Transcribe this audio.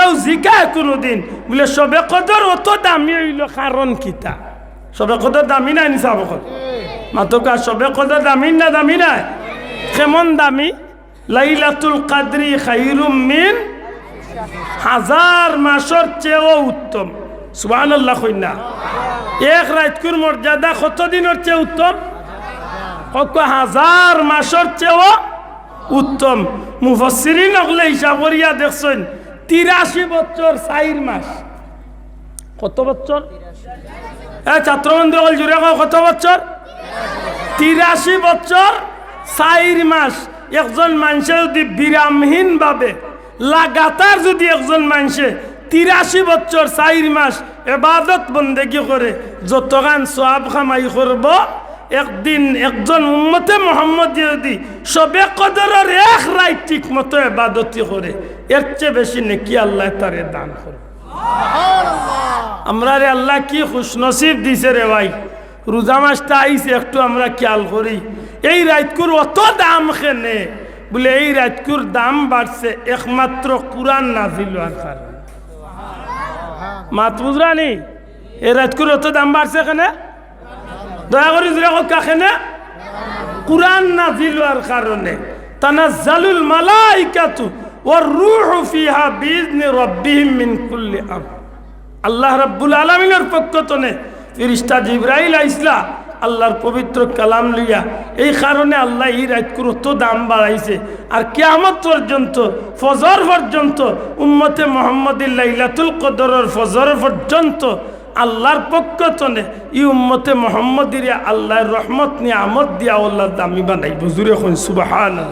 কেউ জিজ্ঞায় কোনোদিন বলে সবে কদর অত দামি হইল কারণ কিতা? সবে কদর দামি নাই নি সাব মাতকা সবে কদর দামি না দামি নাই? কেমন দামি? লাইলাতুল কাদরি খায়রুম মিন হাজার মাসের চেয়েও উত্তম। সুবহানাল্লাহ কইনা। এক রাতকুর মর্যাদা কত দিনের চেয়ে উত্তম? কত হাজার মাসের চেয়েও উত্তম। মুফাসসিরিন ওগুলো হিসাব করিয়া দেখছেন 83 বছর 4 মাস। কত বছর? ছাত্রবন্ধু হল জুড়ে কত বছর? 83 বছর 4 মাস। একজন মানুষে যদি বিরামহীন ভাবে লাগাতার যদি একজন মানুষে 83 বছর 4 মাস ইবাদত বন্দেগী করে যতগান সওয়াব কামাই করব, একদিন একজন উম্মতে মুহাম্মদ যদি সবে কদরের এক রাত ঠিক মতো ইবাদতি করে এর চেয়ে বেশি নেকি আল্লাহ তারে দান করে। আমরা রে আল্লাহ কি খুশনসিব দিছে রে ভাই। রোজা মাসটা আইছে একটু আমরা খেয়াল করি। এই রাতকুর অত দাম কেনে? বলে এই রাতকুর দাম বাড়ছে একমাত্র কুরআন নাজিল হওয়ার কারণে। মাত বুঝরানি এই রাতকুর অত দাম বাড়ছে কেন? দয়া করে জুড়ে কাকেনে কুরআন নাজিল হওয়ার কারণে। তানাজ্জালুল মালাইকাতু ওয়ার রূহু ফিহা বিইذনি রাব্বিহিম মিন কুল্লি আমর। আল্লাহ রাব্বুল আলামিনের পক্ষ থেকে ফেরেশতা জিবরাইল আইসলা আল্লাহর পবিত্র কালাম লইয়া। এই কারণে আল্লাহ এই রাতকুর তো দাম বাড়াইছে। আর কিয়ামত পর্যন্ত ফজর পর্যন্ত উম্মতে মুহাম্মদের লাইলাতুল কদরের ফজর পর্যন্ত আল্লাহর পক্ষ থেকে এই উম্মতে মুহাম্মদিরে আল্লাহর রহমত নিয়ামত দিয়া আল্লাহ দামি বানাইব। জুরে কোন সুবহানাল্লাহ।